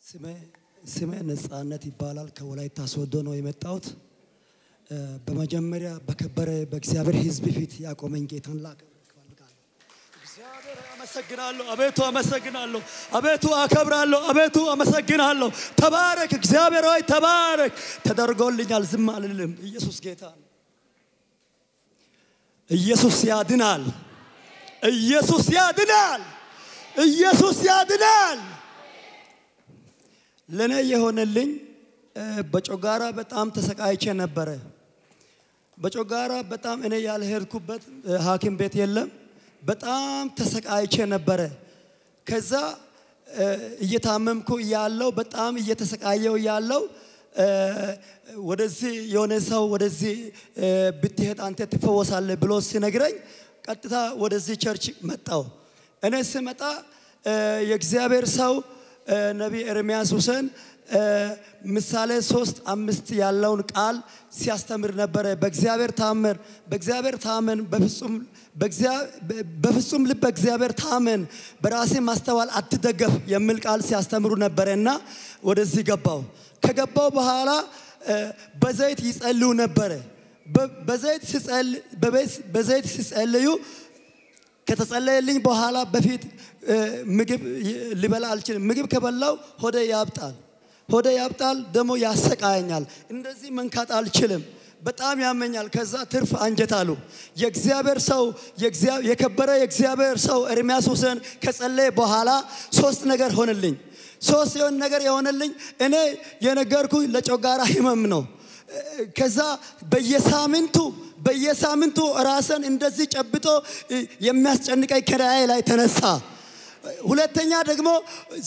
ስሜ ነጻነት ይባላል ከወላይታ ሶዶ ነው የመጣሁት በመጀመሪያ በከበረ በእግዚአብሔር ሕዝብ ፊት ያቆመኝ ጌታን ላከብራለሁ እግዚአብሔር አመሰግናለሁ አቤቱ አመሰግናለሁ አቤቱ አከብራለሁ አቤቱ አመሰግናለሁ ተባረክ እግዚአብሔር ሆይ ተባረክ ተደርጎልኛል ዝም አልልም ኢየሱስ ጌታ ነው ኢየሱስ ያድናል ኢየሱስ ያድናል ኢየሱስ ያድናል ለኔ የሆነልኝ በጮጋራ በጣም ተሰቃይቼ ነበር በጮጋራ በጣም እኔ ያልሄድኩበት ሐኪም ቤት የለም በጣም ተሰቃይቼ ነበር ከዛ እየታመምኩ ያለው በጣም እየተሰቃየው ያለው ወደዚህ የሆነ ሰው ወደዚህ ብትሄድ አንተ ትፈወሳለህ ብሎ ሲነግረኝ ቀጥታ ወደዚህ ቸርች መጣው እኔ ስመጣ የእግዚአብሔር ሰው ነብይ ኤርሚያስ ሁሴን ምሳሌ 3:5 ያለውን ቃል ሲያስተምር ነበር በእግዚአብሔር ታመን በፍጹም ልብ በእግዚአብሔር ታመን በራሴ ማስተዋል አትደገፍ የሚል ቃል ሲያስተምሩ ነበርና ወደዚህ ገባው ከገባው በኋላ በዘይት ይጸልዩ ነበር በዘይት ሲጸልዩ ከተጸለየልኝ በኋላ በፊት ምግብ ሊበላ አልችልም ምግብ ከበላው ሆዴ ያብጣል ደሞ ያሰቃየኛል እንደዚህ መንካት አልችልም በጣም ያመኛል ከዛ ትርፍ አንጀት አሉ የእግዚአብሔር ሰው የከበረ የእግዚአብሔር ሰው ኤርሚያስ ሁሴን ከጸለየ በኋላ ሶስት ነገር ሆነልኝ ነገር የሆነልኝ እኔ የነገርኩ ለጮጋራ ህመም ነው ከዛ በየሳምንቱ ራስን እንደዚህ ጨብጦ የሚያስጨንቀኝ ከራዬ ላይ ተነሳ ሁለተኛ ደግሞ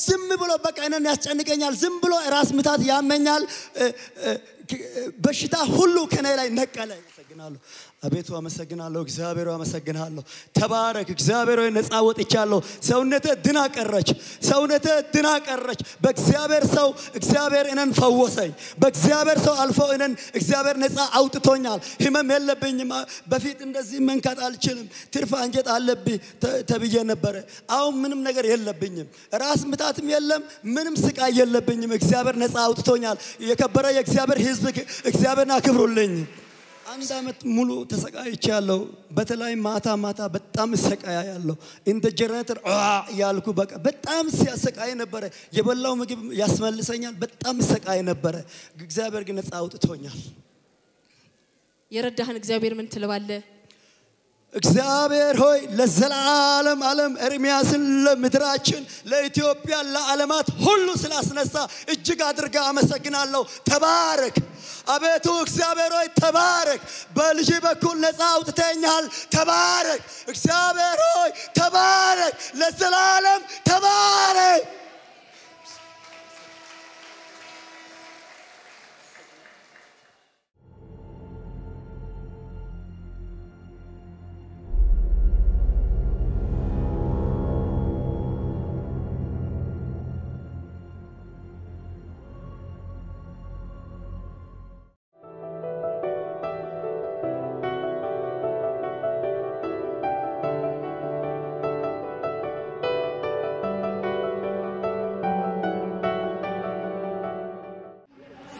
ዝም ብሎ በቃ እኔን ያስጨንቀኛል ዝም ብሎ ራስ ምታት ያመኛል በሽታ ሁሉ ከኔ ላይ ነቀለ አመሰግናለሁ አቤቱ አመሰግናለሁ እግዚአብሔር አመሰግናለሁ ተባረክ እግዚአብሔር ሆይ ነፃ ወጥቻለሁ ሰውነቴ ድና ቀረች በእግዚአብሔር ሰው እግዚአብሔር እነን ፈወሰኝ በእግዚአብሔር ሰው አልፎ እነን እግዚአብሔር ነፃ አውጥቶኛል ህመም የለብኝም በፊት እንደዚህ መንካት አልችልም ትርፍ አንጀት አለብኝ ተብዬ ነበር አሁን ምንም ነገር የለብኝም ራስ ምታትም የለም ምንም ስቃይ የለብኝም እግዚአብሔር ነፃ አውጥቶኛል የከበረ የእግዚአብሔር ሕዝብ እግዚአብሔርና ክብሩልኝ አንድ አመት ሙሉ ተሰቃይቻለሁ በተለይ ማታ በጣም ሰቃያለሁ እንደ ጀነሬተር ያልኩ በቃ በጣም ሲያሰቃይ ነበር የበላው ምግብ ያስመልሰኛል በጣም ሰቃይ ነበር እግዚአብሔር ግን ነፃ አውጥቶኛል የረዳህን እግዚአብሔር ምን ትለዋለህ እግዚአብሔር ሆይ ለዘላለም ዓለም ኤርሚያስን ለምድራችን ለኢትዮጵያ ለዓለማት ሁሉ ስላስነሳ እጅግ አድርጋ አመሰግናለሁ ተባረክ አቤቱ እግዚአብሔር ሆይ ተባረክ በልጅ በኩል ነፃ አውጥተኛል ተባረክ እግዚአብሔር ሆይ ተባረክ ለዘላለም ተባረክ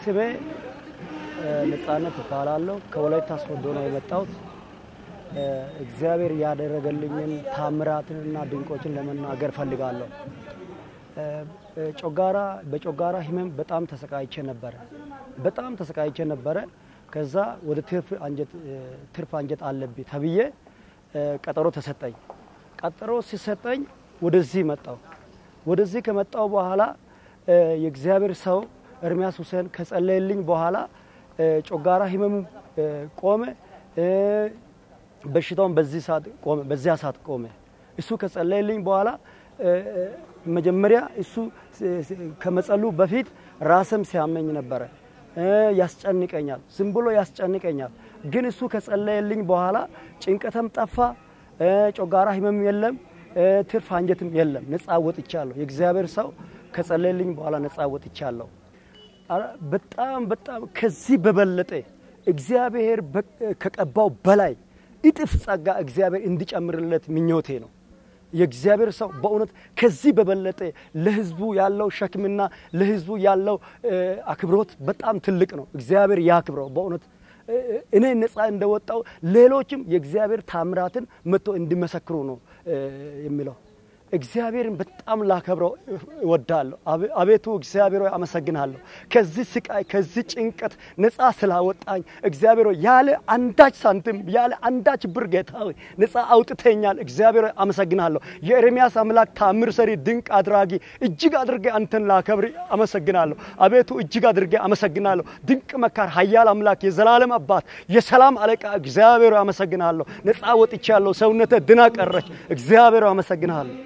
ስሜ ነጻነት ይባላል ከወላይታ ሶዶ ነው የመጣሁት እግዚአብሔር ያደረገልኝን ታምራትንና ድንቆችን ለመናገር ፈልጋለሁ በጮጋራ ህመም በጣም ተሰቃይቼ ነበር ከዛ ወደ ትርፍ አንጀት አለብኝ ተብዬ ቀጠሮ ተሰጠኝ ቀጠሮ ሲሰጠኝ ወደዚህ ከመጣው በኋላ የእግዚአብሔር ሰው ኤርሚያስ ሁሴን ከጸለየልኝ በኋላ ጮጋራ ህመም ቆመ በሽታውን በዚያ ሰዓት ቆመ እሱ ከጸለየልኝ በኋላ መጀመሪያ እሱ ከመጸሉ በፊት ራስም ሲያመኝ ነበር ያስጨንቀኛል ዝም ብሎ ያስጨንቀኛል ግን እሱ ከጸለየልኝ በኋላ ጭንቀተም ጠፋ ጮጋራ ህመም የለም ትርፍ አንጀትም የለም ነፃ ወጥቻለሁ የእግዚአብሔር ሰው ከጸለየልኝ በኋላ ነፃ ወጥቻለሁ በጣም ከዚህ በበለጠ እግዚአብሔር ከቀባው በላይ እጥፍ ጸጋ እግዚአብሔር እንዲጨምርለት ምኞቴ ነው የእግዚአብሔር ሰው በእውነት ከዚህ በበለጠ ለህዝቡ ያለው ሸክምና ለህዝቡ ያለው አክብሮት በጣም ትልቅ ነው እግዚአብሔር ያክብረው በእውነት እኔ ነፃ እንደወጣው ሌሎችም የእግዚአብሔር ታምራትን መጥቶ እንዲመሰክሩ ነው የሚለው እግዚአብሔርን በጣም ላከብረው እወዳለሁ አቤቱ እግዚአብሔር ሆይ አመሰግናለሁ ከዚህ ስቃይ ከዚህ ጭንቀት ነፃ ስላወጣኝ እግዚአብሔር ሆይ ያለ አንዳች ሳንቲም ያለ አንዳች ብር ጌታ ሆይ ነፃ አውጥተኛል እግዚአብሔር ሆይ አመሰግናለሁ የኤርሚያስ አምላክ ታምር ሰሪ ድንቅ አድራጊ እጅግ አድርጌ አንተን ላከብር አመሰግናለሁ አቤቱ እጅግ አድርጌ አመሰግናለሁ ድንቅ መካር ኃያል አምላክ የዘላለም አባት የሰላም አለቃ እግዚአብሔር ሆይ አመሰግናለሁ ነፃ ወጥቻለሁ ሰውነቴ ድና ቀረች እግዚአብሔር ሆይ አመሰግናለሁ